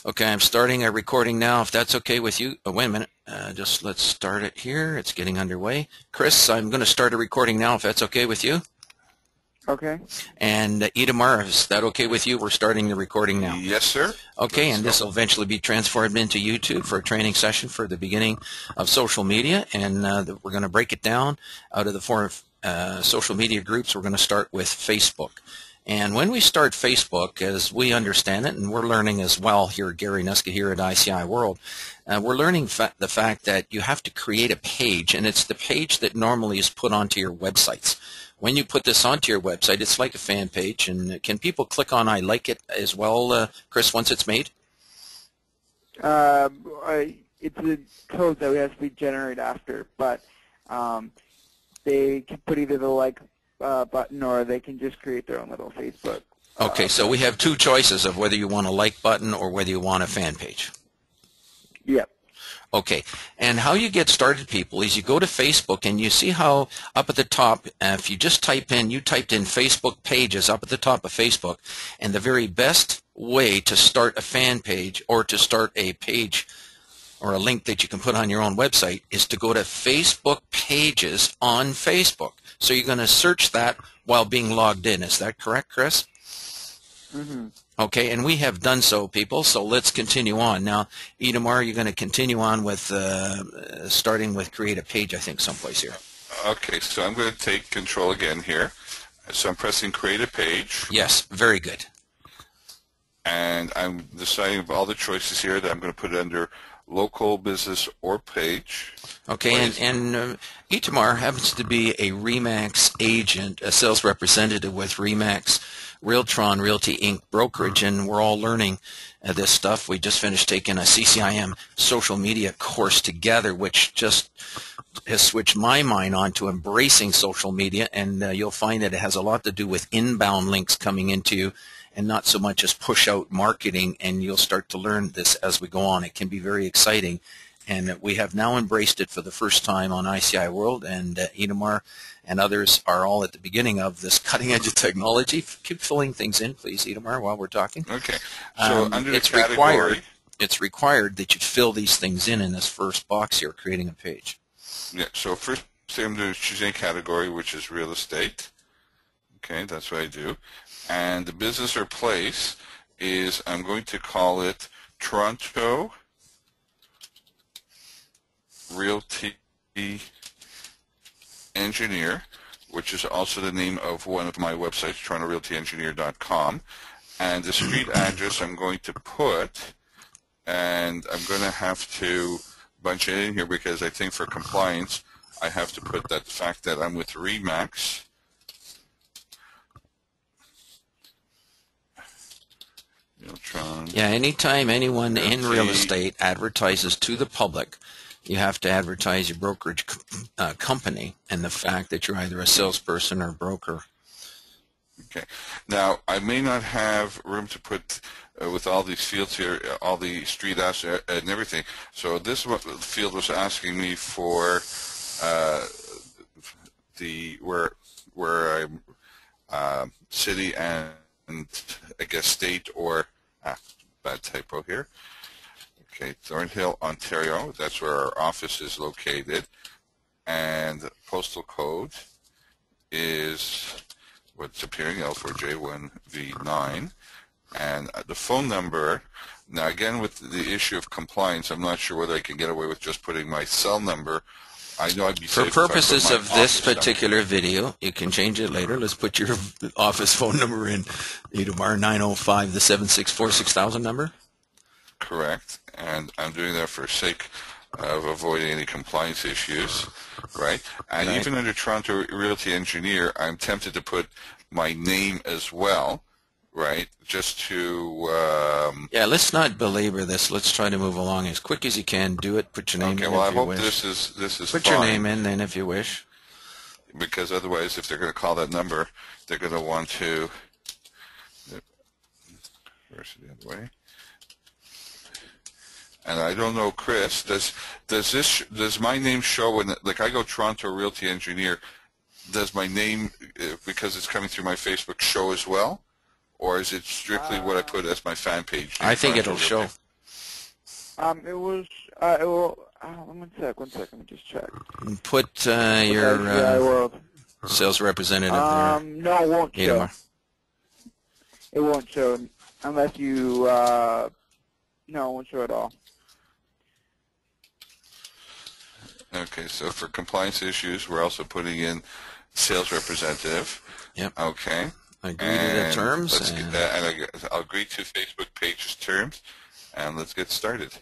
Okay, I'm starting a recording now, if that's okay with you. Oh, wait a minute. Just let's start it here. It's getting underway. Chris, I'm going to start a recording now, if that's okay with you. Okay. And Itamar, is that okay with you? We're starting the recording now. Yes, sir. Okay, Let's and go. this will eventually be transformed into YouTube for a training session for the beginning of social media. And we're going to break it down out of the four social media groups. We're going to start with Facebook. And when we start Facebook, as we understand it, and we're learning as well here, Gary Nuska here at ICI World, we're learning the fact that you have to create a page, and it's the page that normally is put onto your websites. When you put this onto your website, it's like a fan page, and can people click on I like it as well, Chris, once it's made? It's a code that we have to be generated after, but they can put either the like button or they can just create their own little Facebook. Okay, so we have two choices of whether you want a like button or whether you want a fan page. Yep. Okay, and how you get started, people, is you go to Facebook and you see how up at the top, if you just typed in Facebook pages up at the top of Facebook, and the very best way to start a fan page or to start a page or a link that you can put on your own website is to go to Facebook pages on Facebook. So you're going to search that while being logged in. Is that correct, Chris? Mm-hmm. Okay, and we have done so, people, so let's continue on. Now, Itamar, you're going to continue on with starting with create a page, I think, someplace here. Okay, so I'm going to take control again here. So I'm pressing create a page. Yes, very good. And I'm deciding of all the choices here that I'm going to put it under local, business, or page. Okay, and Itamar happens to be a RE/MAX agent, a sales representative with RE/MAX Realtron Realty Inc. brokerage, and we're all learning this stuff. We just finished taking a CCIM social media course together, which just has switched my mind on to embracing social media, and you'll find that it has a lot to do with inbound links coming into you and not so much as push out marketing, and you'll start to learn this as we go on. It can be very exciting, and we have now embraced it for the first time on ICI World, and Itamar and others are all at the beginning of this cutting edge of technology. Keep filling things in, please, Itamar, while we're talking. Okay. So under the it's category, required that you fill these things in this first box here, creating a page. yeah. So first thing I'm doing is choosing a category, which is real estate. Okay, that's what I do. And the business or place is, I'm going to call it Toronto Realty Engineer, which is also the name of one of my websites, torontorealtyengineer.com. And the street address I'm going to put, and I'm going to have to bunch it in here because I think for compliance I have to put that fact that I'm with RE/MAX. Yeah, anytime anyone in real Realty. estate advertises to the public, you have to advertise your brokerage company and the fact that you're either a salesperson or broker. Okay. Now, I may not have room to put, with all these fields here, all the street address and everything. So this field was asking me for where I'm city and I guess state or bad typo here. Okay, Thornhill, Ontario. That's where our office is located, and the postal code is what's appearing, L4J1V9, and the phone number. Now again, with the issue of compliance, I'm not sure whether I can get away with just putting my cell number. I know I'd be For safe if I put purposes my of this office particular number. video, you can change it later. Let's put your office phone number in, Itamar, 905, the 764-6000 number. Correct, and I'm doing that for sake of avoiding any compliance issues, right? And Right. even under Toronto Realty Engineer, I'm tempted to put my name as well, right? Just to Yeah, let's not belabor this. Let's try to move along as quick as you can. Do it. Put your name okay. in Well, I if you hope wish. this is Put fine, your name in then if you wish. because otherwise, if they're going to call that number, they're going to want to. Where's it the other way? And I don't know, Chris. Does my name show when, like, I go Toronto Realty Engineer? Does my name, because it's coming through my Facebook, show as well, or is it strictly what I put as my fan page? I think Toronto it'll show. Realty? It was, it will, one sec, let me just check. Put IGI your World. sales representative there. No, it won't show. Itamar. It won't show unless you, no, it won't show at all. Okay, so for compliance issues, we're also putting in sales representative. Yep. Okay. Agree to the terms. I'll agree to Facebook page's terms, and let's get started.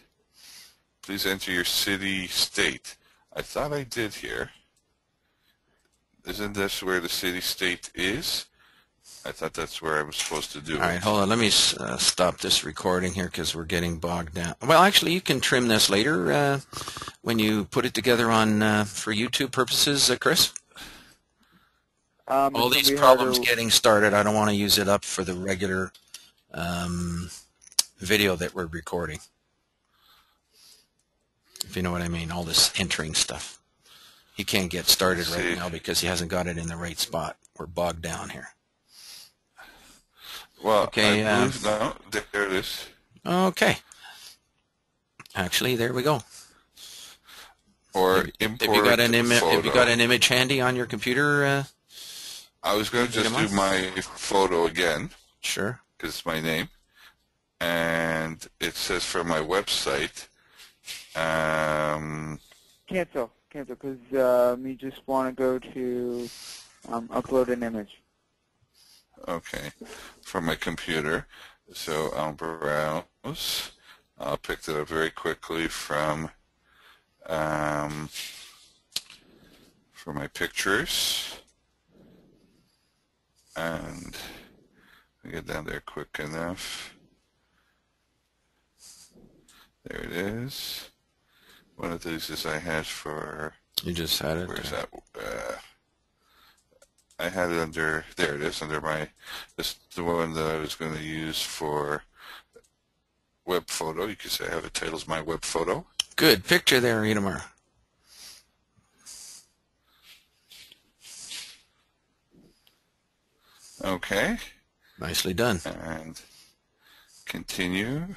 Please enter your city, state. I thought I did here. Isn't this where the city, state is? I thought that's where I was supposed to do it. All right, hold on. Let me stop this recording here because we're getting bogged down. Well, actually, you can trim this later when you put it together on for YouTube purposes, Chris. All these problems getting started, I don't want to use it up for the regular video that we're recording. If you know what I mean, all this entering stuff. He can't get started right now because he hasn't got it in the right spot. We're bogged down here. Well, okay, I believe, no, there it is. Okay. Actually, there we go. Or import Have you got an photo. Have you got an image handy on your computer? I was going to just do my photo again. Sure. Because it's my name. And it says for my website. Cancel, because you just want to go to upload an image. Okay, from my computer. So I'll browse. I'll pick it up very quickly from my pictures. And I get down there quick enough. There it is. One of these is I had for... You just had it. Where's that? I had it under... There it is, under my... This is the one that I was going to use for web photo. You could say I have it titled My Web Photo. Good picture there, Itamar. Okay. Nicely done. And continue.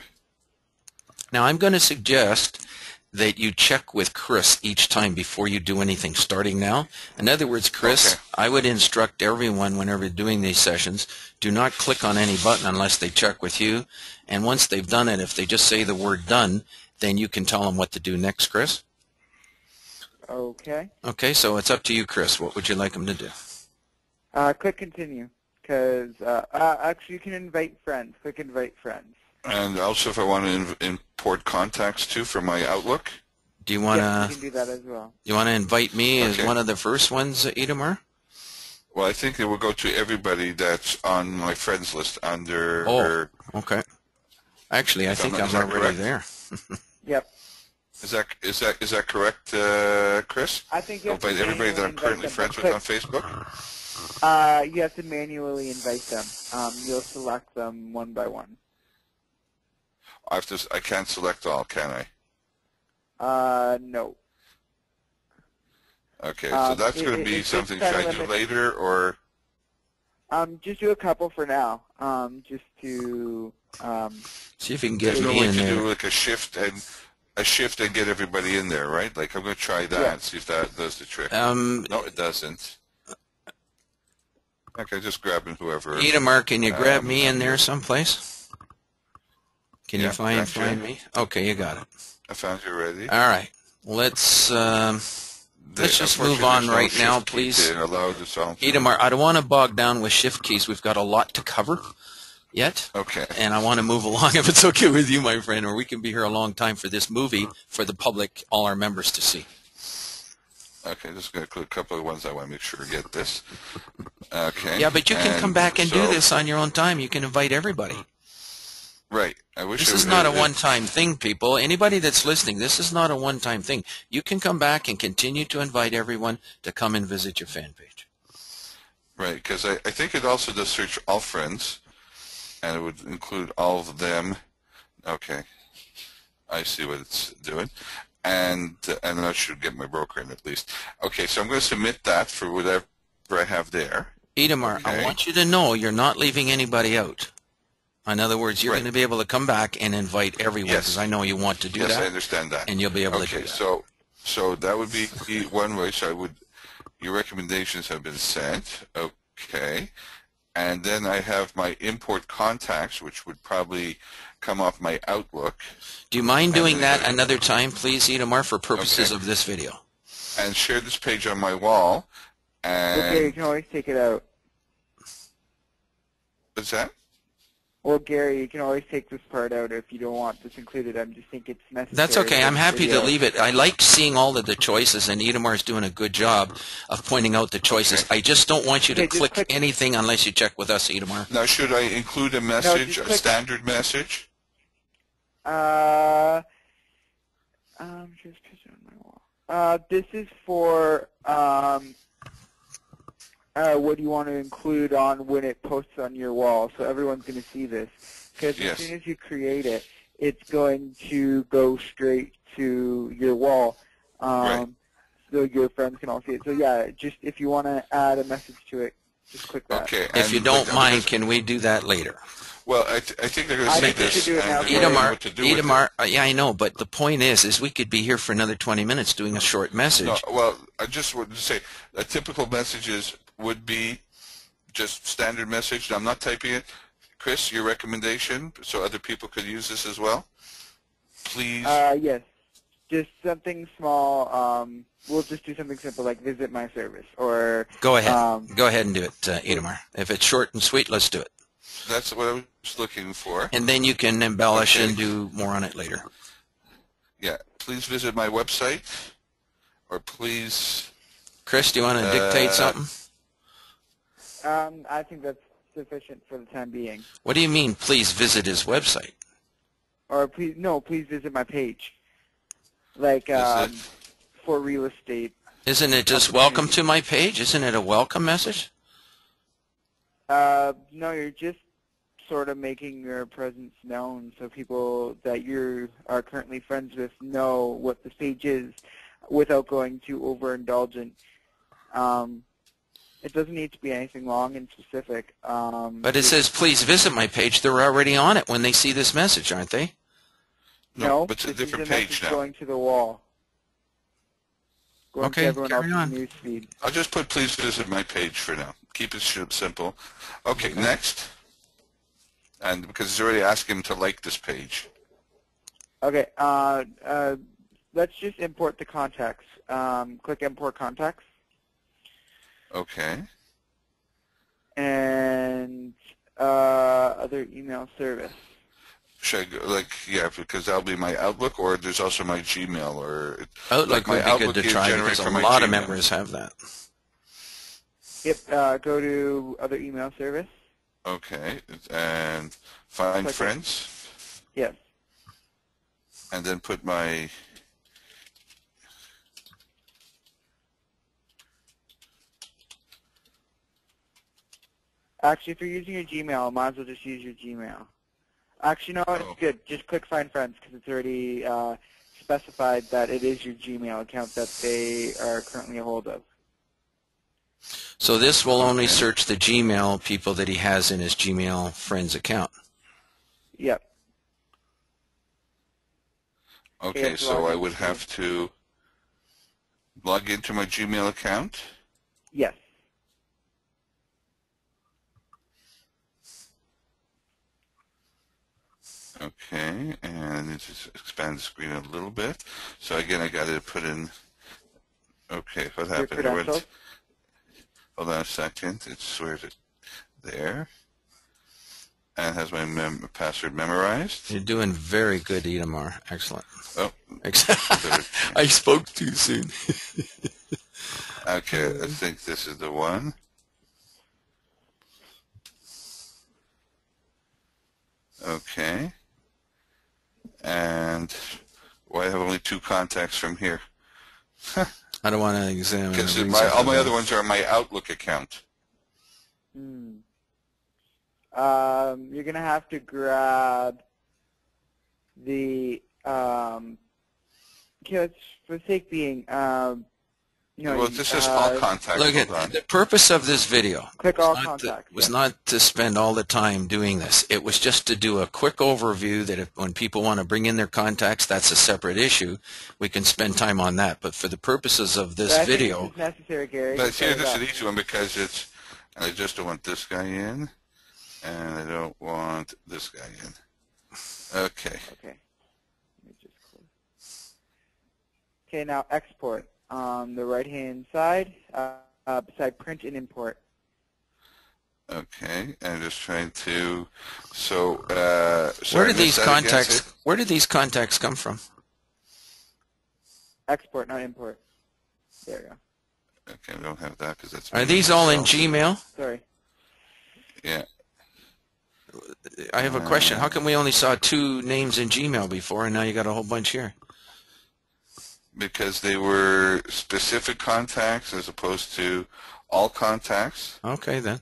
Now I'm going to suggest that you check with Chris each time before you do anything starting now. In other words, Chris, okay. I would instruct everyone whenever doing these sessions, do not click on any button unless they check with you. And once they've done it, if they just say the word done, then you can tell them what to do next, Chris. Okay. Okay, so it's up to you, Chris. What would you like them to do? Click continue, because actually you can invite friends. Click invite friends. And also if I want to import contacts too for my Outlook. Do you want to? Yes, you can do that as well. You want to invite me as one of the first ones, Itamar? Well, I think it will go to everybody that's on my friends list under. Oh, okay. Actually, I think I'm already there. Yep. Is that correct, Chris? I think you have invite everybody that I'm currently friends with on Facebook. You have to manually invite them. You'll select them one by one. I can't select all, can I? No. Okay, so that's going to be something. Should I do later, or? Just do a couple for now. Just to. See if you can get me in there. There's no way to do like a shift and get everybody in there, right? Like I'm going to try that and see if that does the trick. No, it doesn't. Okay, just grabbing whoever. Itamar, can you grab me in there someplace? Can you find me? Okay, you got it. I found you already. All right. Let's just move on right now, please. Itamar, I don't want to bog down with shift keys. We've got a lot to cover yet. Okay. And I want to move along if it's okay with you, my friend, or we can be here a long time for this movie for the public, all our members to see. Okay, just going to click a couple of ones I want to make sure I get this. Okay. Yeah, but you can come back and do this on your own time. You can invite everybody. Right. I wish this is not a one-time thing, people. Anybody that's listening, this is not a one-time thing. You can come back and continue to invite everyone to come and visit your fan page. Right, because I think it also does search all friends, and it would include all of them. Okay. I see what it's doing. And I should get my broker in at least. Okay, so I'm going to submit that for whatever I have there. Itamar, okay. I want you to know you're not leaving anybody out. In other words, you're Right. going to be able to come back and invite everyone, Yes. because I know you want to do Yes, I that, understand that. and you'll be able to do Okay, that. so that would be one way. So I would, your recommendations have been sent. Okay. And then I have my import contacts, which would probably come off my Outlook. Do you mind And doing then- that another time, please, Itamar, for purposes Okay. of this video? And share this page on my wall. Okay, you And can always take it out. what's that? Well, Gary, you can always take this part out if you don't want this included. I'm just think it's necessary. That's okay. for I'm the happy to video. leave it. I like seeing all of the choices, and Itamar's doing a good job of pointing out the choices. Okay. I just don't want you to Okay, just click click- anything unless you check with us, Itamar. Now, should I include a message, just a click- standard message? Just put it on my wall. This is for what do you want to include on when it posts on your wall, so everyone's going to see this. Because Yes. as soon as you create it, it's going to go straight to your wall, Right. so your friends can all see it. So yeah, just if you want to add a message to it, just click that. Okay. If you and- don't but- mind, can we do that later? Well, I think they're going to I see think we this. should do it now. and they're gonna know Itamar, what to do with it. Itamar, yeah, I know, but the point is we could be here for another 20 minutes doing a short message. No, well, I just wanted to say a typical messages would be just standard message. I'm not typing it. Chris, your recommendation so other people could use this as well? Please. Yes, just something small. We'll just do something simple like visit my service or Go ahead. Go ahead and do it, Itamar. If it's short and sweet, let's do it. That's what I was looking for. And then you can embellish Okay. and do more on it later. Yeah. Please visit my website, or please. Chris, do you want to dictate something? I think that's sufficient for the time being. What do you mean, please visit his website? Or please visit my page. Like Visit. for real estate. Isn't it just welcome to my page? Isn't it a welcome message? No, you're just sort of making your presence known so people that you are currently friends with know what this page is without going too overindulgent. It doesn't need to be anything long and specific. But it says, please visit my page. They're already on it when they see this message, aren't they? No, but it's a this different is a page message now. going to the wall. Going Okay, to everyone carry else's on. news feed. I'll just put please visit my page for now. Keep it simple. Okay, next. And because it's already asking him to like this page. Okay, let's just import the contacts. Click import contacts. Okay. And other email service. Should I go, like, yeah, because that'll be my Outlook, or there's also my Gmail, or Outlook my would be Outlook good to is try generated because a from my lot of Gmail. members have that. Yep, go to other email service. Okay, and find Click it. friends, Yes. and then put my Actually, if you're using your Gmail, might as well just use your Gmail. Actually, no, it's Oh. good. Just click Find Friends because it's already specified that it is your Gmail account that they are currently a hold of. So this will only Okay. search the Gmail people that he has in his Gmail friends account. Yep. Okay, Yes, so log I in. would have to log into my Gmail account. Yes. Okay, and it just expand the screen a little bit. So again, I got to put in. Okay, what Your happened? I credentials. Hold on a second. It's where is it? There. And has my password memorized. You're doing very good, Itamar. Excellent. Oh, I spoke too soon. okay. I think this is the one. Okay. And why I have only 2 contacts from here? I don't want to examine. Because everything all my except other ones are on my Outlook account. You're going to have to grab the, okay, let's, for the sake being, No, Well, this is all contacts. Look at Hold on. the purpose of this video. click all contacts. Was not to spend all the time doing this. It was just to do a quick overview that when people want to bring in their contacts, that's a separate issue. We can spend time on that. But for the purposes of this But I think video, this is necessary, Gary. But to here, set it this is up. an easy one because I just don't want this guy in, and I don't want this guy in. Okay. Okay. Let me just close. Okay, now export. On the right-hand side, beside print and import. Okay, I'm just trying to. So, where sorry, did these miss that again, contacts? Sid? Where did these contacts come from? Export, not import. There you go. Okay, I don't have that because that's. Are these all in myself. Gmail? Sorry. Yeah. I have a question. How come we only saw 2 names in Gmail before, and now you got a whole bunch here? Because they were specific contacts as opposed to all contacts. Okay, then.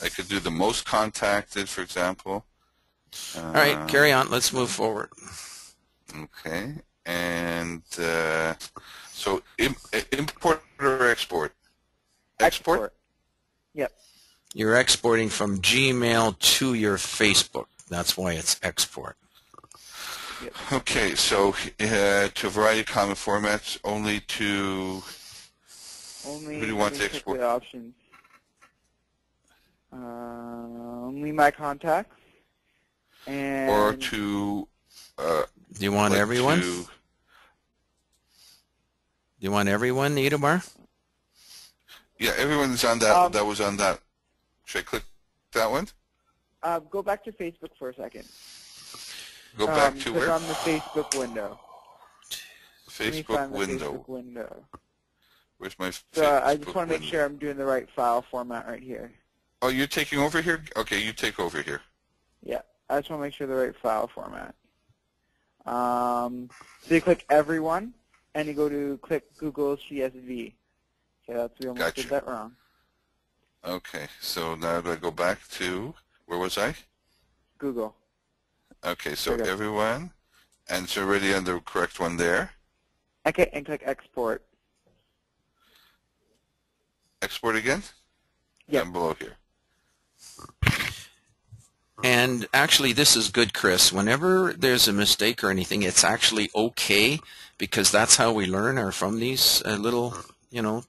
I could do the most contacted, for example. All right, carry on. Let's move forward. Okay, and so import or export? Export. Yep. You're exporting from Gmail to your Facebook. That's why it's export. Okay, so to a variety of common formats, only to. Only. Who do you want let to me check export? the options. Only my contacts. And Or to. Do you want like everyone? to- Do you want everyone, Itamar? yeah, everyone's on that. That was on that. Should I click that one? go back to Facebook for a second. Go back to Click where? on the Facebook window. Let me Facebook find the window. Facebook window. Where's my So Facebook I just want to make window? sure I'm doing the right file format right here. Oh, you're taking over here? Okay, you take over here. Yeah, I just want to make sure the right file format. So you click everyone, and you go to click Google CSV. Okay, we almost Gotcha. did that wrong. Okay, so now do I go back to, where was I? Google. Okay, so There you go. everyone, and it's already on the correct one there. Okay, and click export. Export again? Yep. Down below here. And actually, this is good, Chris. Whenever there's a mistake or anything, it's actually okay because that's how we learn are from these little,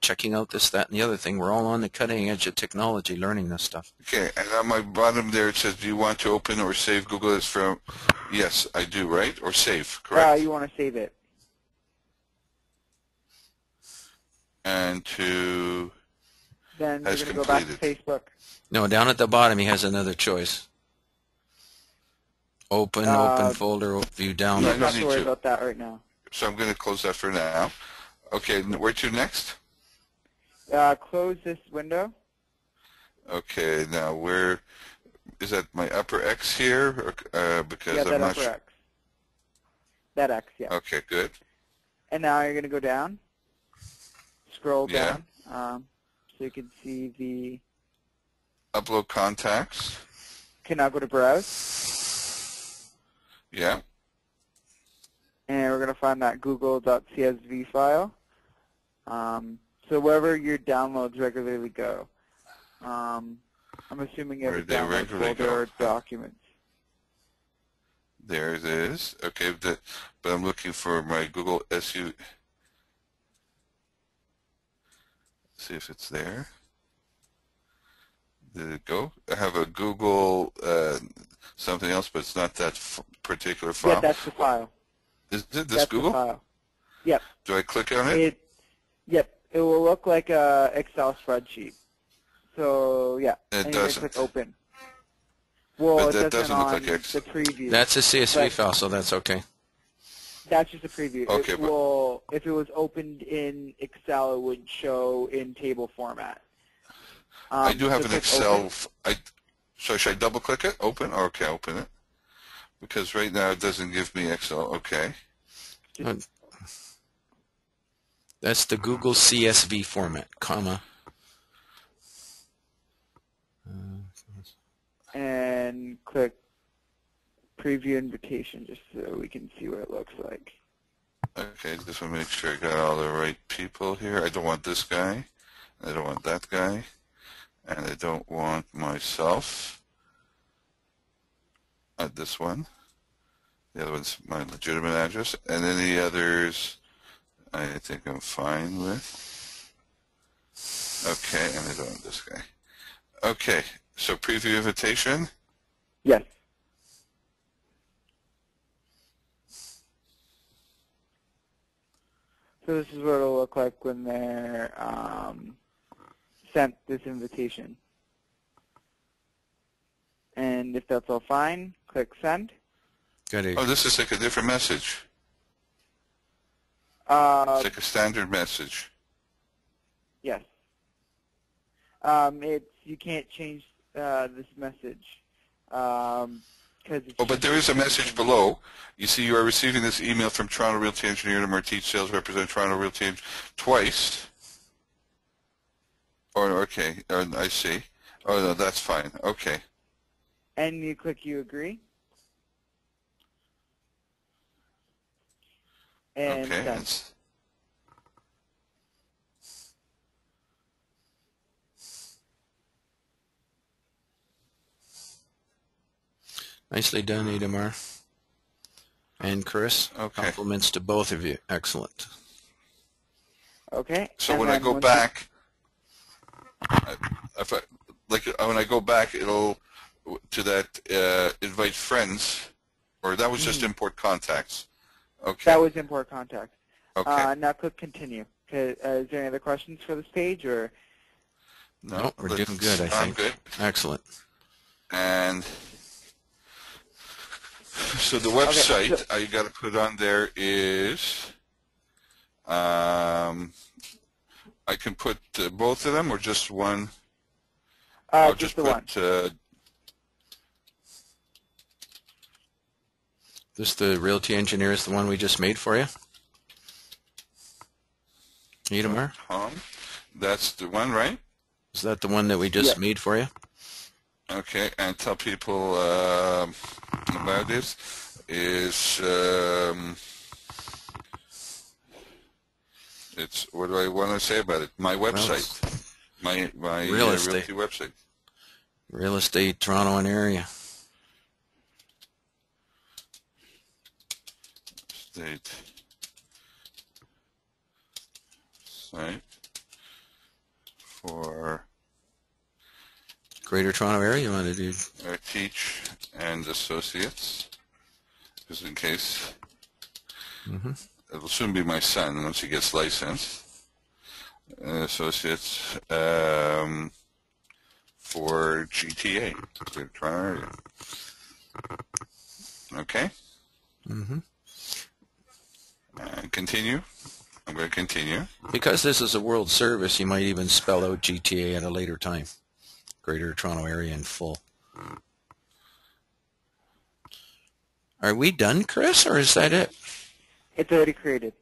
checking out this, that, and the other thing. We're all on the cutting edge of technology learning this stuff. Okay, and on my bottom there it says, do you want to open or save Google as from, yes, I do, right? Or save, correct? You want to save it. And to, Then Has you're going to go back to completed. Facebook. No, down at the bottom, he has another choice. Open folder, view You download. No, don't have need to worry to. about that right now. so I'm going to close that for now. Okay, where to next? Close this window. Okay, now where, is that my upper X here? Or, because Yeah, I'm that not upper sure. X. That X, yeah. Okay, good. And now you're going to go down. Scroll Yeah. down. So you can see the... Upload contacts. Okay, now go to Browse. Yeah. And we're going to find that google.csv file. So wherever your downloads regularly go. I'm assuming you have Where a they download regularly folder go. or documents. There it is. Okay, but I'm looking for my Google SU. See if it's there. Did it go? I have a Google something else, but it's not that particular file. Yeah, that's the file. Is it this That's Google? the file. Yep. Do I click on it? Yep. It will look like a Excel spreadsheet. So yeah. It and you're doesn't. gonna click open. Well, But it that doesn't doesn't look on like Excel. the preview. That's a CSV But- file, so that's okay. That's just a preview. Okay, it but- will, if it was opened in Excel, it would show in table format. I do have so an click Excel. open. So should I double click it? Open? Okay, open it. Because right now it doesn't give me Excel. Okay. That's the Google CSV format, comma. And click preview invitation just so we can see what it looks like. Okay, just want to make sure I got all the right people here. I don't want this guy. I don't want that guy. And I don't want myself. This one. The other one's my legitimate address. And then the others, I think I'm fine with. Okay, and I don't want this guy. Okay, so preview invitation. Yes. So this is what it'll look like when they're sent this invitation. And if that's all fine, click send. Oh, this is like a different message. It's like a standard message. Yes. You can't change this message because it's. Oh, but there is a message below. You see, you are receiving this email from Toronto Realty Engineer to Martich, sales representative, Toronto Realty twice. Oh, okay. I see. Oh, no, that's fine. Okay. And you click you agree. And okay. send. Nicely done, Itamar. And Chris, Okay. compliments to both of you. Excellent. Okay. So and when I go back, when I go back, it'll to that invite friends, or that was just import contacts. Okay. That was import contacts. Okay. Now click continue. Is there any other questions for this page, or? No, we're doing good, I think. I'm good. Excellent. And so the website you got to put on there is, I can put both of them or just one? I'll just put, the one. This the Realty Engineer is the one we just made for you? Itamar? That's the one, right? Is that the one that we just made for you? Okay, and tell people about this is it's what do I want to say about it? My website, my real estate realty website. Real estate, Toronto and area. State site for Greater Toronto area you want to do? Teach and Associates, just in case. It will soon be my son once he gets licensed. Associates for GTA, Greater Toronto area. Okay? Continue. I'm going to continue. Because this is a world service, you might even spell out GTA at a later time. Greater Toronto area in full. Are we done, Chris, or is that it? It's already created.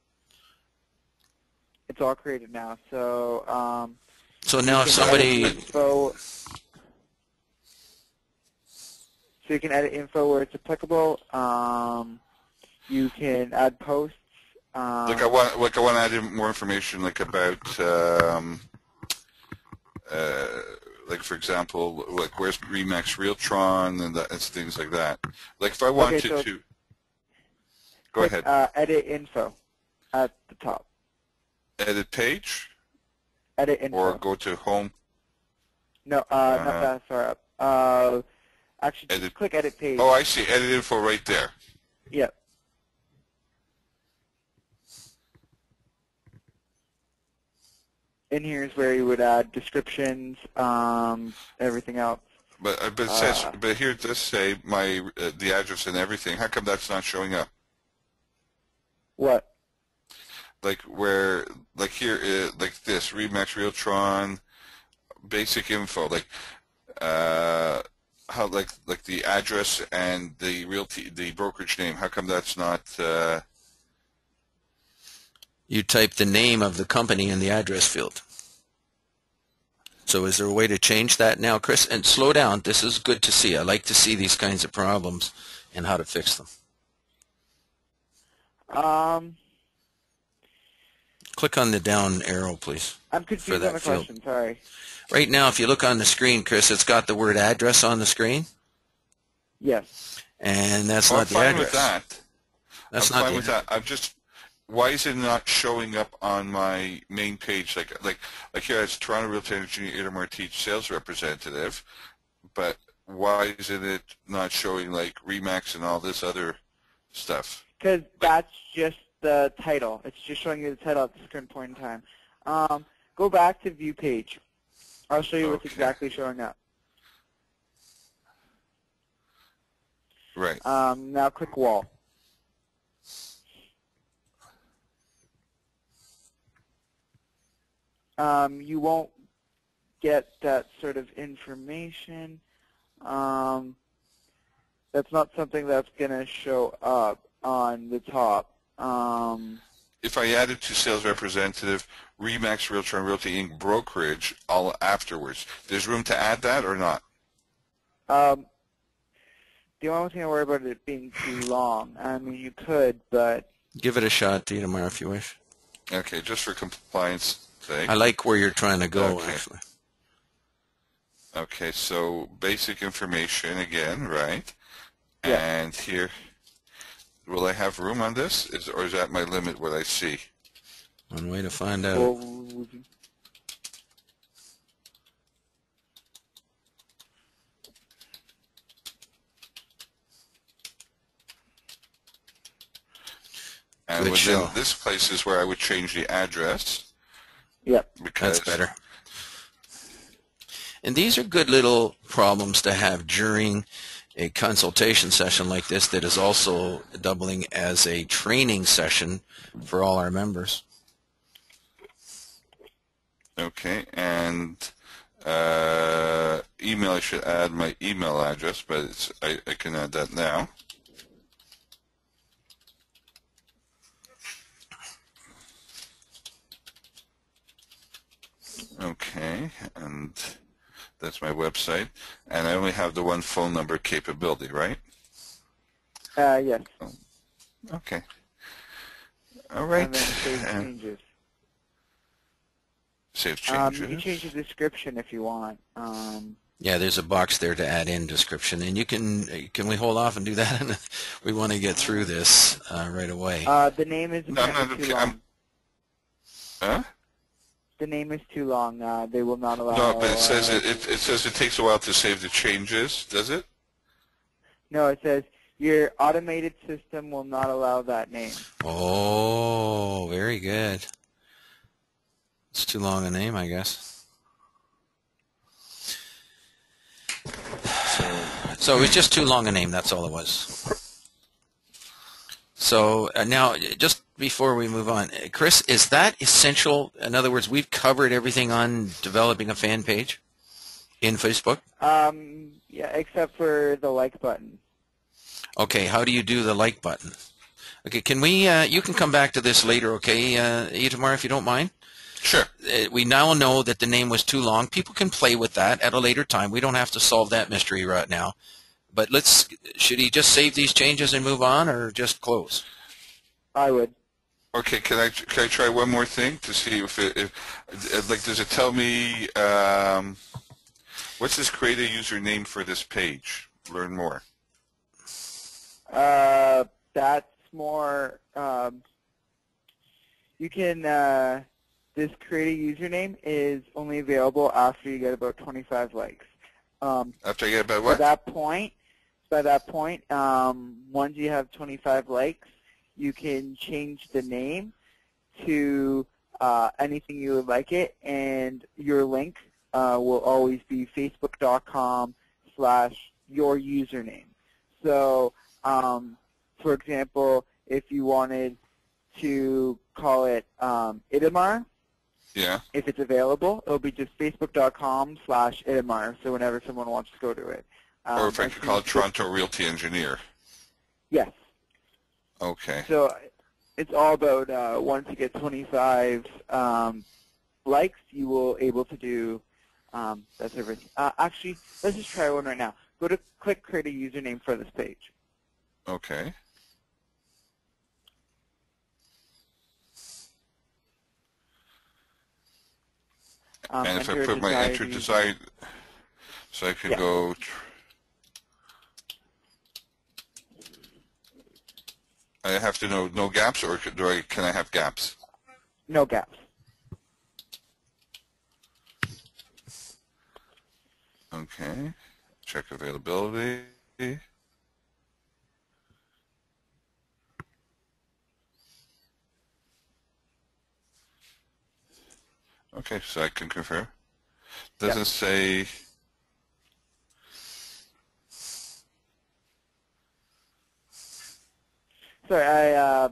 It's all created now. So. So now if somebody. So you can edit info where it's applicable. You can add posts. I want to add more information, like about, like for example, like where's Remax Realtron and things like that. Like if I wanted to. Go ahead. Edit info at the top. Edit page. Edit info. Or go to home. No, not that far up. Actually, just click edit page. Oh, I see. Edit info right there. Yep. In here is where you would add descriptions, everything else. But it says, but here it does say my the address and everything. How come that's not showing up? What? Like where, like here, like this, Remax Realtron, basic info, like how, like the address and the realty, the brokerage name. How come that's not? You type the name of the company in the address field. So is there a way to change that now, Chris? And slow down. This is good to see. I like to see these kinds of problems and how to fix them. Click on the down arrow, please. I'm confused on the question, sorry. Right now, if you look on the screen, Chris, it's got the word address on the screen. Yes. And that's Well, not the I'm fine address. with that. That's I'm not fine the with that. I'm just, why is it not showing up on my main page? Like here it's Toronto Realty Engineer Itamar Teach Sales Representative, but why isn't it not showing like Remax and all this other stuff? Because that's just the title. It's just showing you the title at this current point in time. Go back to view page. I'll show you what's Okay. exactly showing up. Right. Now click wall. You won't get that sort of information. That's not something that's going to show up on the top. If I added to sales representative, Remax Realtor and Realty Inc. brokerage all afterwards, there's room to add that or not? The only thing I worry about is it being too long. I mean, you could, but Give it a shot, Itamar, if you wish. Okay, just for compliance sake. I like where you're trying to go, Okay. actually. Okay, so basic information again, right? Yeah. And here, will I have room on this, or is that my limit? What I see? One way to find out. well, And Good within show. this place is where I would change the address. yep. Because That's better. And these are good little problems to have during a consultation session like this that is also doubling as a training session for all our members. Okay, and email, I should add my email address, but I can add that now. Okay, and that's my website. And I only have the one phone number capability, right? Yes. Okay. All right. And then save And changes. save You changes. can change the description if you want. Yeah, there's a box there to add in description, and you can we hold off and do that? We want to get through this right away. The name is No, I'm not apparently okay. too long. Huh? The name is too long. They will not allow. No, but it says it says it takes a while to save the changes. Does it? No, it says your automated system will not allow that name. Oh, very good. It's too long a name, I guess. So it was just too long a name, that's all it was. So now, just before we move on, Chris, is that essential? In other words, we've covered everything on developing a fan page in Facebook? Yeah, except for the like button. Okay, how do you do the like button? Okay, can we, you can come back to this later, okay, Itamar, if you don't mind? Sure. We now know that the name was too long. People can play with that at a later time. We don't have to solve that mystery right now. But should he just save these changes and move on, or just close? I would. Okay, can I try one more thing to see if like, does it tell me what's this create a username for this page? Learn more. That's more. You can. This create a username is only available after you get about 25 likes. After I get about By what? that point, once you have 25 likes, you can change the name to anything you would like it, and your link will always be facebook.com/your username. So, for example, if you wanted to call it Itamar, Yeah. if it's available, it'll be just facebook.com/Itamar, so whenever someone wants to go to it. Or if I as could soon call as it Toronto Realty Engineer. Yes. Okay. So it's all about once you get 25 likes, you will able to do that's everything. Actually, let's just try one right now. Go to click create a username for this page. Okay. And if I put my enter desired, so I could go. I have to know no gaps, or can I have gaps? No gaps. Okay. Check availability. Okay, so I can confirm. Doesn't say. Sorry, yeah.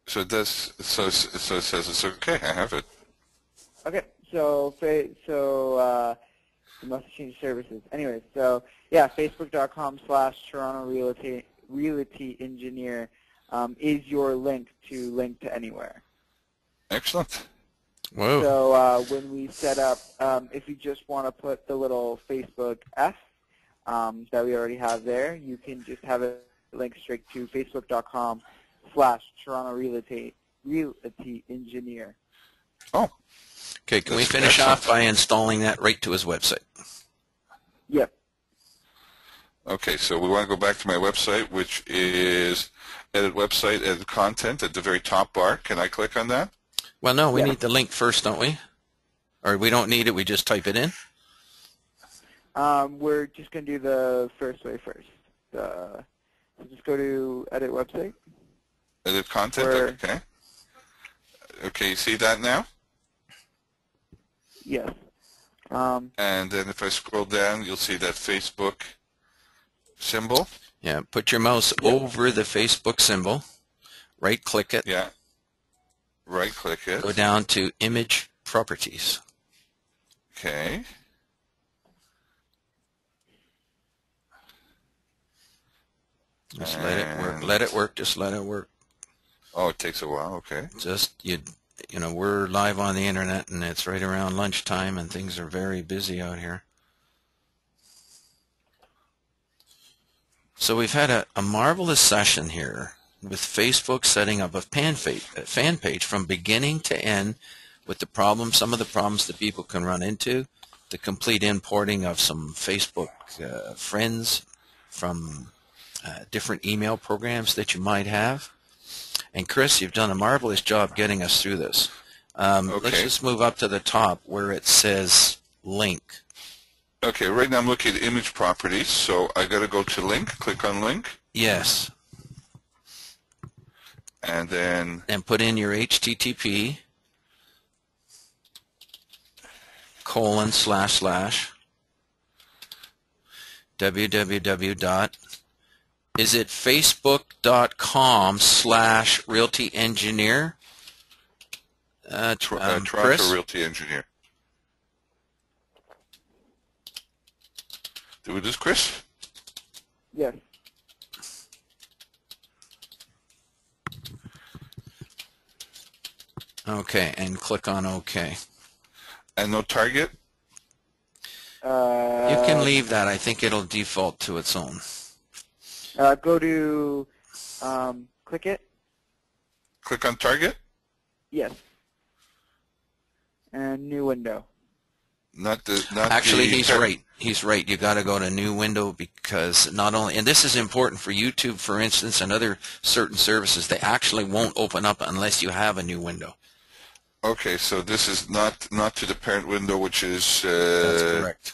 So it does. So it says it's okay. I have it. Okay, so you must change services. Anyways, so yeah, Facebook.com/Toronto Realty Engineer is your link to anywhere. Excellent. Whoa. So when we set up, if you just want to put the little Facebook F that we already have there, you can just have it link straight to Facebook.com/Toronto Realty Engineer. Oh. Okay, can we finish off by installing that right to his website? Yep. Okay, so we want to go back to my website, which is edit website, edit content at the very top bar. Can I click on that? Well, no, we need the link first, don't we? Or we don't need it, we just type it in? We're just going to do the first way first. So just go to edit website. Edit content, okay. Okay, you see that now? Yes. And then if I scroll down, you'll see that Facebook symbol. Yeah, put your mouse over the Facebook symbol, right-click it. Yeah, right-click it. Go down to Image Properties. Okay. Just let it work. Let it work. Just let it work. Oh, it takes a while. Okay. Just you know, we're live on the internet, and it's right around lunchtime, and things are very busy out here. So we've had a marvelous session here with Facebook setting up a fan page from beginning to end with the problems, some of the problems that people can run into, the complete importing of some Facebook friends from different email programs that you might have. And Chris, you've done a marvelous job getting us through this. Okay. Let's just move up to the top where it says link. Okay, right now I'm looking at image properties, so I got to go to link, click on link. Yes. And then... And put in your HTTP ://www. Is it facebook.com/realtyengineer? Toronto Chris? Realty Engineer. Do we do this, Chris? Yes. Okay, and click on OK. And no target? You can leave that. I think it'll default to its own. Go to, click it. Click on target? Yes. And new window. Actually, he's right. He's right. You got to go to new window because not only, and this is important for YouTube, for instance, and other certain services, they actually won't open up unless you have a new window. Okay, so this is not to the parent window, which is That's correct.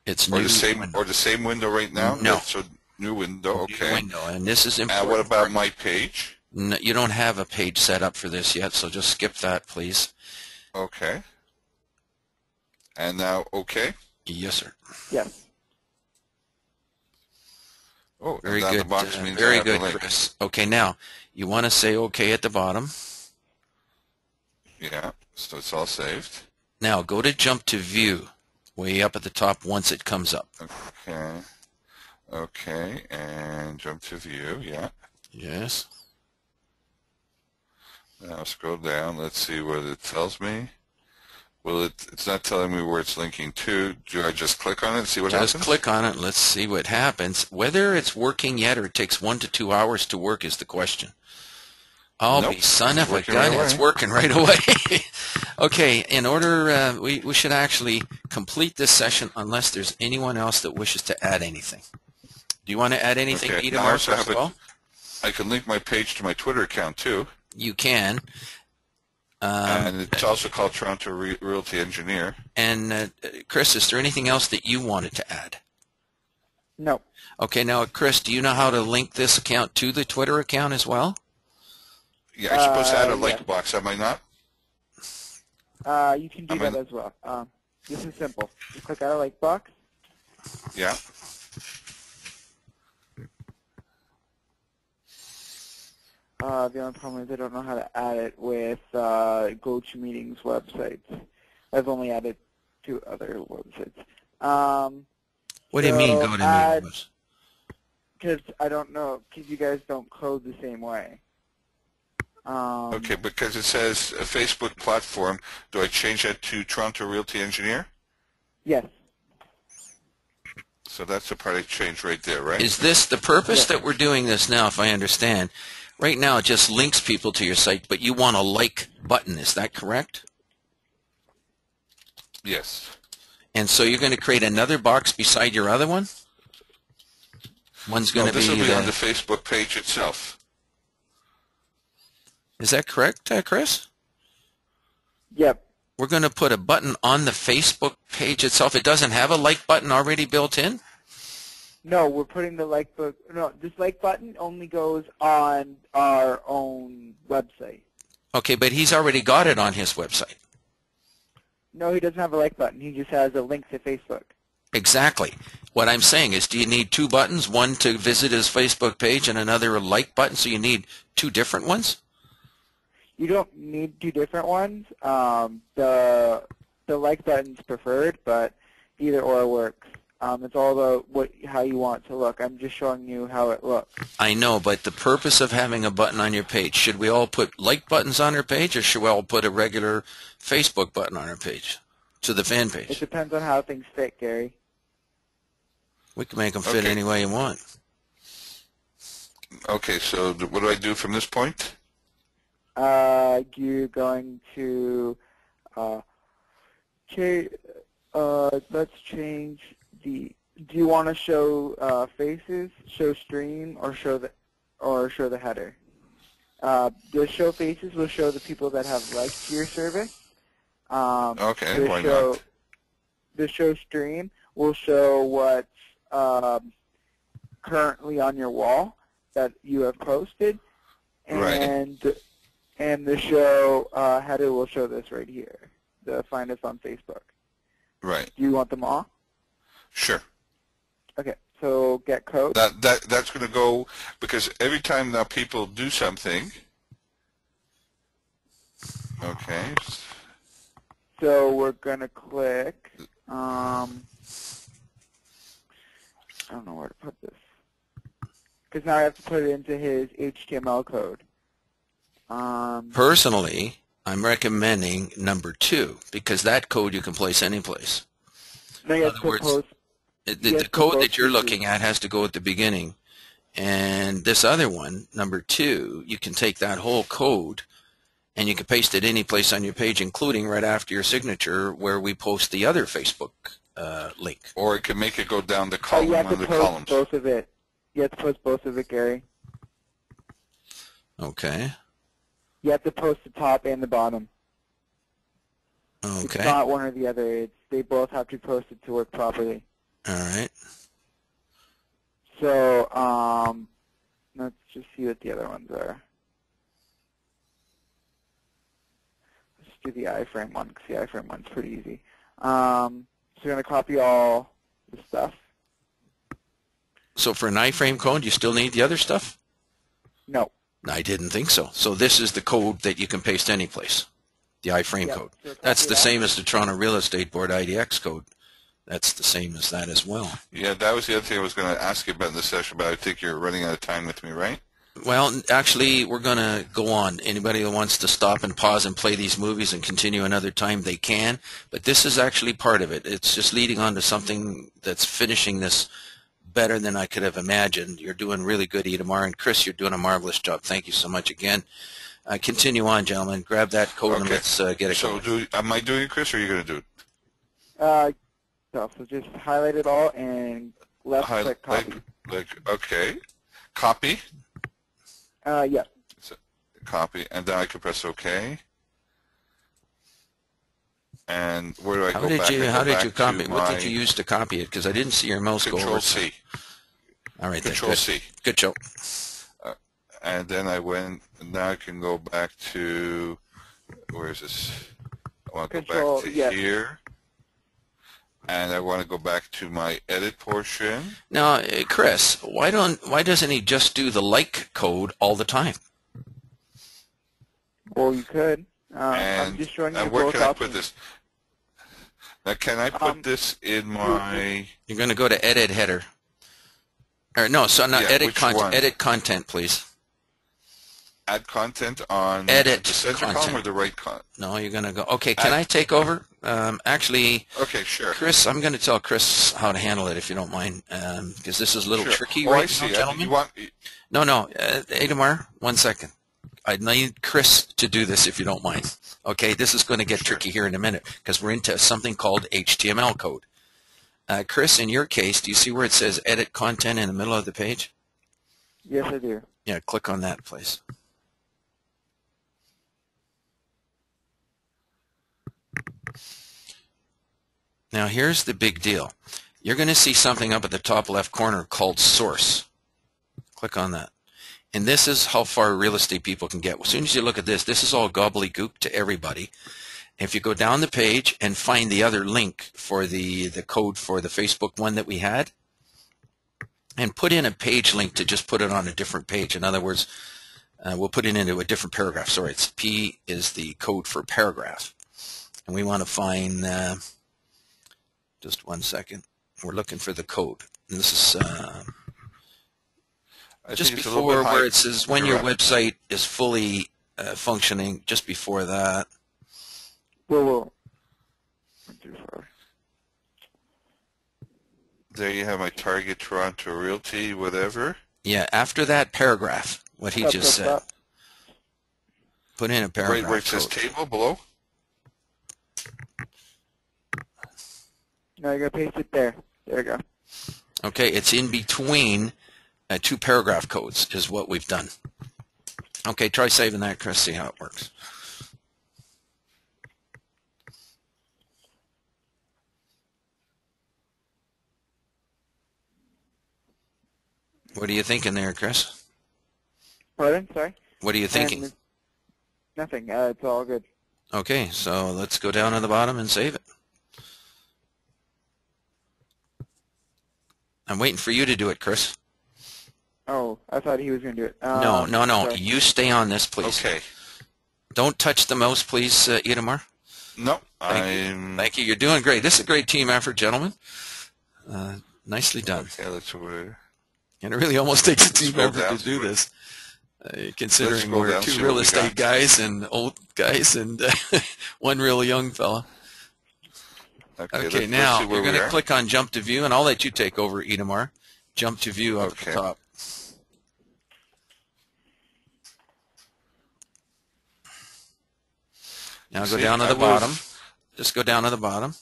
It's or new the same window. or the same window right now. No. So new window. Okay. New window, and this is important. And what about my page? No, you don't have a page set up for this yet, so just skip that, please. Okay. And now, okay. Yes, sir. Yes. Oh, Very and good. the box means I Very have the good, link. Chris. Okay, now you want to say OK at the bottom. Yeah. So it's all saved. Now go to jump to view, way up at the top once it comes up. Okay. Okay, and jump to view. Yeah. Yes. Now scroll down. Let's see what it tells me. Well, it's not telling me where it's linking to. Do I just click on it and see what happens? Just click on it and let's see what happens. Whether it's working yet or it takes 1 to 2 hours to work is the question. Oh, Nope. son of a Working gun, right it's away. working right away. Okay, in order, we should actually complete this session unless there's anyone else that wishes to add anything. Do you want to add anything, Okay. Itamar, I also first have of all? I can link my page to my Twitter account too, You can. and it's also called Toronto Realty Engineer. And Chris, is there anything else that you wanted to add? No. Okay, now, Chris, do you know how to link this account to the Twitter account as well? Yeah, I'm supposed to add a Yeah. like box, am I not? You can do that as well. This is simple. You click out a like box. Yeah. The only problem is I don't know how to add it with GoToMeeting's websites. I've only added to other websites. What do you mean, So go to add- meetings? Because I don't know, because you guys don't code the same way. Okay, because it says a Facebook platform, do I change that to Toronto Realty Engineer? Yes. So that's the part I changed right there, right? Is this the purpose Yes. that we're doing this now, if I understand? Right now, it just links people to your site, but you want a like button. Is that correct? Yes. And so you're going to create another box beside your other one? One's going No, to this be, will be on the Facebook page itself. Is that correct, Chris? Yep. We're going to put a button on the Facebook page itself. It doesn't have a like button already built in? No, we're putting the like button. No, this like button only goes on our own website. Okay, but he's already got it on his website. No, he doesn't have a like button. He just has a link to Facebook. Exactly. What I'm saying is, do you need two buttons, one to visit his Facebook page and another a like button, so you need two different ones? You don't need two different ones. The like button's preferred, but either or works. It's all about how you want it to look. I'm just showing you how it looks. I know, but the purpose of having a button on your page, should we all put like buttons on our page, or should we all put a regular Facebook button on our page, to the fan It page? depends on how things fit, Gary. We can make them fit Okay. any way you want. Okay, so what do I do from this point? You're going to let's change the. Do you want to show faces, show stream, or show the header? The show faces will show the people that have liked your service. Okay, why not? The show stream will show what's currently on your wall that you have posted, and the show header will show this right here. The find us on Facebook. Right. Do you want them all? Sure. Okay, so get code. That's going to go, because every time now people do something. Okay. So we're going to click, I don't know where to put this, because now I have to put it into his HTML code. Personally, I'm recommending number 2, because that code you can place any place. No, you have other to words, post, The code that you're looking at has to go at the beginning. And this other one, number 2, you can take that whole code and you can paste it any place on your page, including right after your signature where we post the other Facebook link. Or it can make it go down the oh, column you have to under post columns. both of it. You have to post both of it, Gary. Okay. You have to post the top and the bottom. Okay. It's not one or the other. They both have to be posted to work properly. All right. So let's just see what the other ones are. Let's do the iframe one, because the iframe one's pretty easy. So we're going to copy all the stuff. So for an iframe code, you still need the other stuff? No. I didn't think so. So this is the code that you can paste any place, the iframe Yep. code. So That's copy the that. same as the Toronto Real Estate Board IDX code. That's the same as that as well. Yeah, that was the other thing I was going to ask you about in the session, but I think you're running out of time with me, right? Well, actually, we're going to go on. Anybody who wants to stop and pause and play these movies and continue another time, they can. But this is actually part of it. It's just leading on to something that's finishing this better than I could have imagined. You're doing really good, Itamar, and Chris, you're doing a marvelous job. Thank you so much again. Continue on, gentlemen. Grab that code and let's get it going. So am I doing it, Chris, or are you going to do it? So just highlight it all and left click copy. Okay. Copy? Yeah. So, copy, and then I can press OK. And where do I go back? How did you copy it? What did you use to copy it? Because I didn't see your mouse go over. Control-C. All right, Control-C. Good job. And then I went, now I can go back to, where is this? I want to go back to here. And I want to go back to my edit portion. Now, Chris, why doesn't he just do the like code all the time? Well, you could. And I'm just showing you where both can I options. put this? Now, can I put this in my... You're going to go to edit header. Or no, so not edit content. Edit content, please. Add content on edit the center content. column or the right column? No, you're going to go. Okay, can I take over? Actually, okay, sure. Chris, I'm going to tell Chris how to handle it if you don't mind, because this is a little tricky I right see. now, gentlemen. You want... No, Adamar, 1 second. I need Chris to do this if you don't mind. Okay, this is going to get tricky here in a minute because we're into something called HTML code. Chris, in your case, do you see where it says edit content in the middle of the page? Yes, I do. Yeah, click on that, please. Now, here's the big deal. You're going to see something up at the top left corner called source. Click on that. And this is how far real estate people can get. As soon as you look at this, this is all gobbledygook to everybody. If you go down the page and find the other link for the code for the Facebook one that we had, and put in a page link to just put it on a different page. In other words, we'll put it into a different paragraph. Sorry, it's P is the code for paragraph. And we want to find, just 1 second, we're looking for the code. And this is just before where it says when your website is fully functioning, just before that. Whoa. There you have my target, Toronto Realty, whatever. Yeah, after that paragraph, what he just said. Put in a paragraph. Right where it says table below? No, you're going to paste it there. There you go. Okay, it's in between two paragraph codes is what we've done. Okay, try saving that, Chris, see how it works. What are you thinking there, Chris? Pardon? Sorry? What are you thinking? Nothing. It's all good. Okay, so let's go down to the bottom and save it. I'm waiting for you to do it, Chris. Oh, I thought he was going to do it. No. Sorry. You stay on this, please. Okay. Don't touch the mouse, please, Itamar. No. Thank you. You're doing great. This is a great team effort, gentlemen. Nicely done. Okay, let's over. And it really almost takes a team effort to do this, considering we're two real estate guys and old guys and one real young fella. Okay, now you're going to click on Jump to View, and I'll let you take over, Itamar. Jump to View up at the top. Now go down to the bottom. Just go down to the bottom.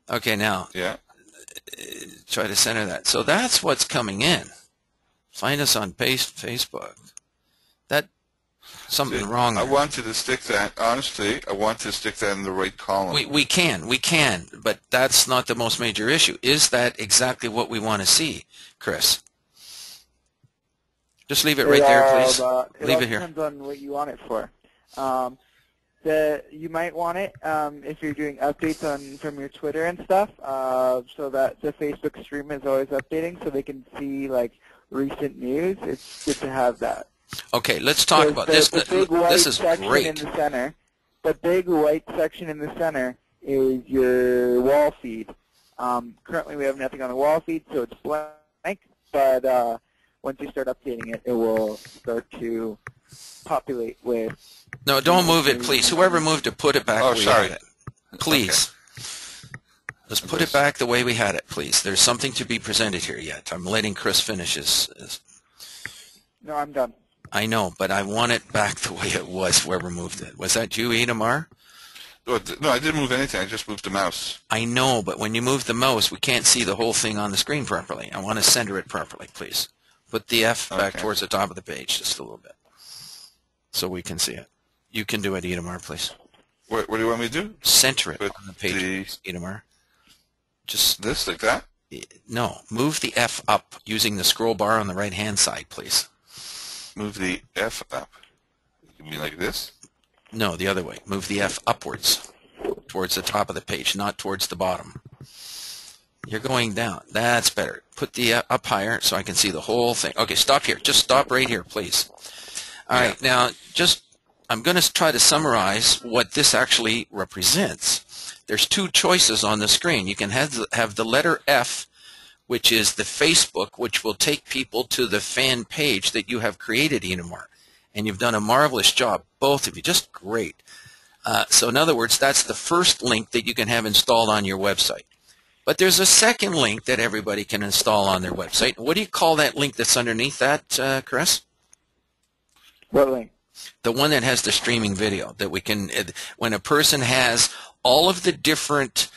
Okay, now try to center that. So that's what's coming in. Find us on Facebook. Something wrong there. I wanted to stick that, honestly, I want to stick that in the right column. We can, but that's not the most major issue. Is that exactly what we want to see, Chris? Just leave it right there, please. Leave it here. It depends on what you want it for. You might want it if you're doing updates from your Twitter and stuff, so that the Facebook stream is always updating, so they can see like recent news. It's good to have that. Okay, let's talk about this. This is great. In the center, the big white section in the center is your wall feed. Currently, we have nothing on the wall feed, so it's blank. But once you start updating it, it will start to populate with. No, don't move it, please. Whoever moved it, put it back. Oh, sorry. Please. Let's put it back the way we had it, please. There's something to be presented here yet. I'm letting Chris finish his. No, I'm done. I know, but I want it back the way it was, whoever moved it. Was that you, Itamar? No, I didn't move anything. I just moved the mouse. I know, but when you move the mouse, we can't see the whole thing on the screen properly. I want to center it properly, please. Put the F back towards the top of the page just a little bit so we can see it. You can do it, Itamar, please. What do you want me to do? Center it on the page, Itamar. Just this, like that? No, move the F up using the scroll bar on the right-hand side, please. Move the F up. You mean like this? No, the other way. Move the F upwards towards the top of the page, not towards the bottom. You're going down. That's better. Put the up higher so I can see the whole thing. Okay, stop here. Just stop right here, please. All right, now I'm going to try to summarize what this actually represents. There's two choices on the screen. You can have the letter F, which is the Facebook, which will take people to the fan page that you have created, Itamar. And you've done a marvelous job, both of you, just great. So in other words, that's the first link that you can have installed on your website. But there's a second link that everybody can install on their website. What do you call that link that's underneath that, Chris? What link? The one that has the streaming video that we can, when a person has all of the different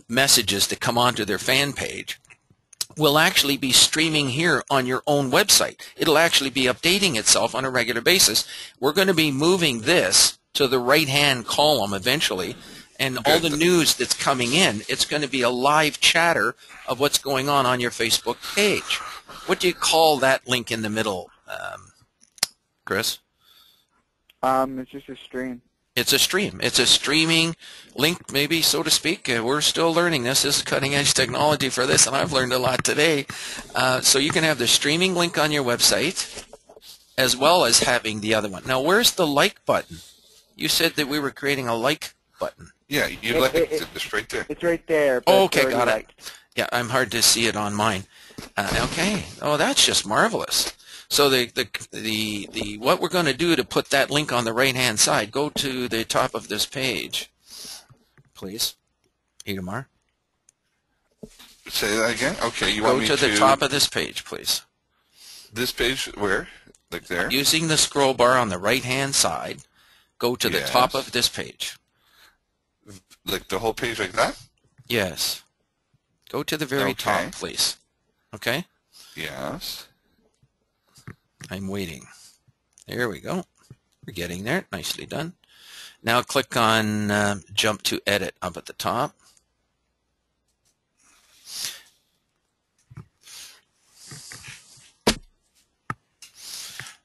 messages that come onto their fan page, will actually be streaming here on your own website. It'll actually be updating itself on a regular basis. We're going to be moving this to the right-hand column eventually, and all the news that's coming in, it's going to be a live chatter of what's going on your Facebook page. What do you call that link in the middle, Chris? It's just a stream. It's a stream. It's a streaming link, maybe, so to speak. We're still learning this. This is cutting-edge technology for this, and I've learned a lot today. So you can have the streaming link on your website as well as having the other one. Now, where's the like button? You said that we were creating a like button. Yeah, you like it. It's right there. It's right there. Oh, okay, got it. Yeah, I'm hard to see it on mine. Okay. Oh, that's just marvelous. So the what we're going to do to put that link on the right-hand side, go to the top of this page, please, Itamar. Say that again? Okay, you want me to... Go to the top of this page, please. This page, where? Like there? Using the scroll bar on the right-hand side, go to the top of this page. Like the whole page like that? Yes. Go to the very top, please. Okay? Yes. I'm waiting. There we go. We're getting there. Nicely done. Now click on Jump to Edit up at the top.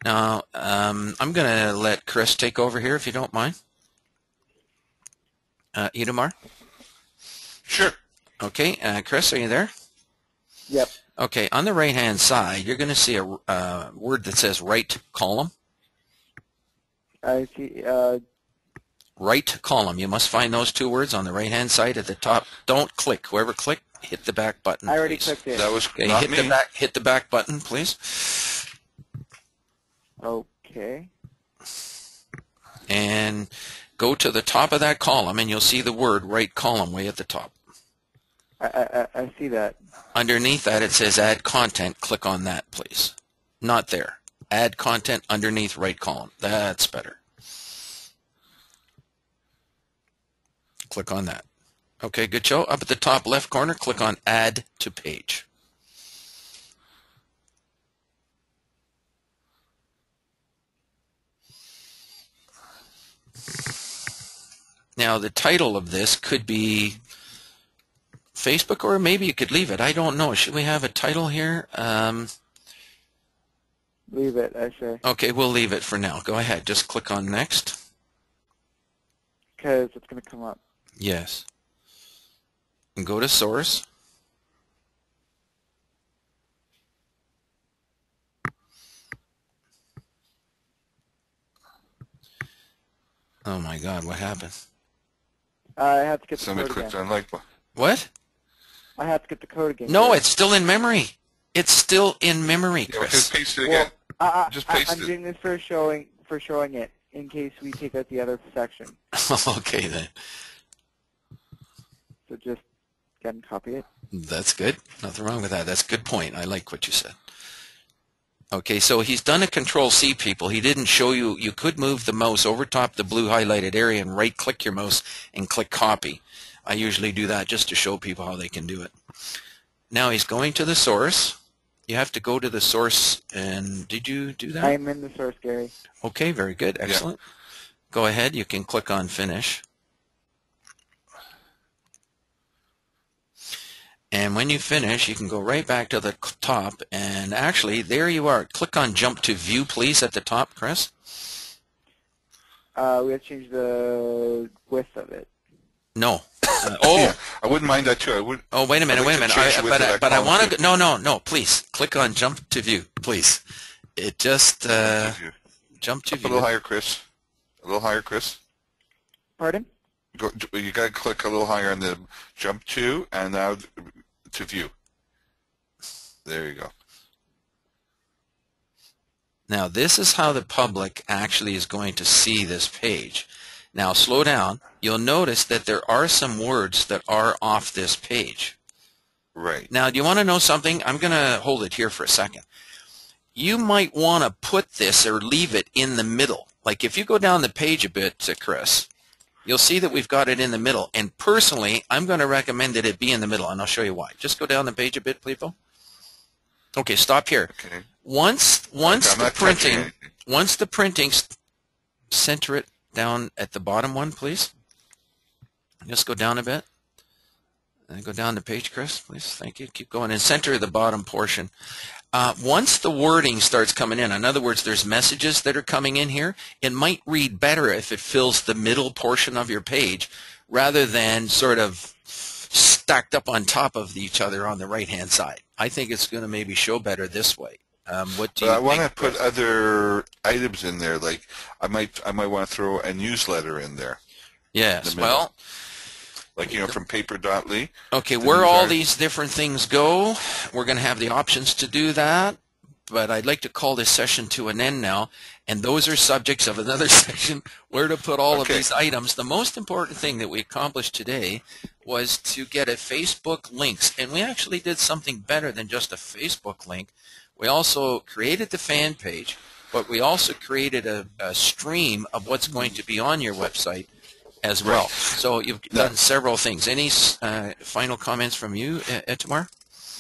Now, I'm going to let Chris take over here if you don't mind. Itamar? Sure. Okay, Chris, are you there? Yep. Okay, on the right-hand side, you're going to see a word that says right column. I see. Right column. You must find those two words on the right-hand side at the top. Don't click. Whoever clicked, hit the back button, I already please. clicked it. That was Okay, not hit me. hit the back button, please. Okay. And go to the top of that column, and you'll see the word right column way at the top. I see that. Underneath that, it says Add Content. Click on that, please. Not there. Add Content underneath right column. That's better. Click on that. Okay, good show. Up at the top left corner, click on Add to Page. Now, the title of this could be Facebook, or maybe you could leave it. I don't know. Should we have a title here? Leave it, I say. Okay, we'll leave it for now. Go ahead. Just click on Next. Because it's going to come up. Yes. And go to Source. Oh my God, what happened? I have to get the Somebody code clicked again. on like button. What? I have to get the code again. No, it's still in memory. It's still in memory, Yeah, Chris. just paste it again. Just paste I'm it. doing this for showing it in case we take out the other section. Okay, then. So just and copy it. That's good. Nothing wrong with that. That's a good point. I like what you said. Okay, so he's done a Control-C, people. He didn't show you. You could move the mouse over top the blue highlighted area and right-click your mouse and click Copy. I usually do that just to show people how they can do it. Now he's going to the source. You have to go to the source, and did you do that? I'm in the source, Gary. Okay, very good. Excellent. Yeah. Go ahead. You can click on Finish. And when you finish, you can go right back to the top, and actually, there you are. Click on Jump to View, please, at the top, Chris. We have to change the width of it. No. Yeah, I wouldn't mind that too. I would. Oh, wait a minute, wait a minute. But I want to. No, please. Click on Jump to View, please. It just Jump to View. A little higher, Chris. A little higher, Chris. Pardon? You got to click a little higher on the Jump to, and now to View. There you go. Now, this is how the public actually is going to see this page. Now, slow down. You'll notice that there are some words that are off this page. Right. Now, do you want to know something? I'm going to hold it here for a second. You might want to put this or leave it in the middle. Like if you go down the page a bit, Chris, you'll see that we've got it in the middle. And personally, I'm going to recommend that it be in the middle, and I'll show you why. Just go down the page a bit, people. Okay, stop here. Okay. Once the printing, center it down at the bottom one, please. Just go down a bit. And go down the page, Chris, please. Thank you. Keep going. And center the bottom portion. Once the wording starts coming in other words, there's messages that are coming in here, it might read better if it fills the middle portion of your page rather than sort of stacked up on top of each other on the right-hand side. I think it's going to maybe show better this way. What do you think? I want to put other items in there, like I might want to throw a newsletter in there. Yes, well, like, from paper.ly. Okay, where all these different things go, we're going to have the options to do that, but I'd like to call this session to an end now, and those are subjects of another session, where to put all of these items. The most important thing that we accomplished today was to get a Facebook links, and we actually did something better than just a Facebook link. We also created the fan page, but we also created a stream of what's going to be on your website as well. So you've done several things. Any final comments from you, Itamar?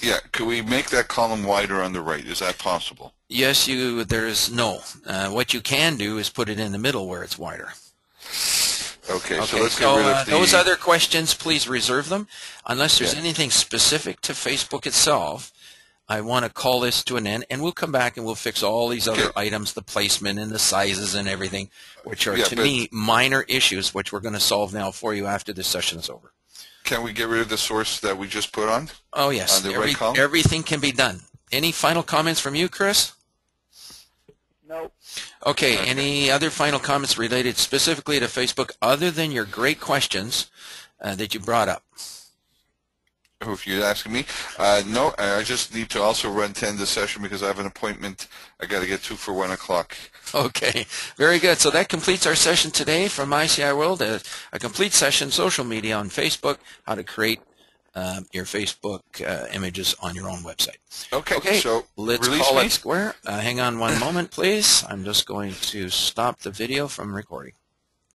Yeah, could we make that column wider on the right? Is that possible? Yes, there's no. What you can do is put it in the middle where it's wider. Okay, so let's get rid of those other questions, please reserve them. Unless there's anything specific to Facebook itself, I want to call this to an end, and we'll come back and we'll fix all these other items, the placement and the sizes and everything, which are, to me, minor issues, which we're going to solve now for you after this session is over. Can we get rid of the source that we just put on? Oh, yes. On the right column? Everything can be done. Any final comments from you, Chris? Nope. Okay, any other final comments related specifically to Facebook other than your great questions that you brought up? If you're asking me, no, I just need to also run 10 this session because I have an appointment I got to get to for 1 o'clock. Okay, very good. So that completes our session today from ICI World, a complete session, social media on Facebook, how to create your Facebook images on your own website. Okay, so let's call it square. Hang on one moment, please. I'm just going to stop the video from recording.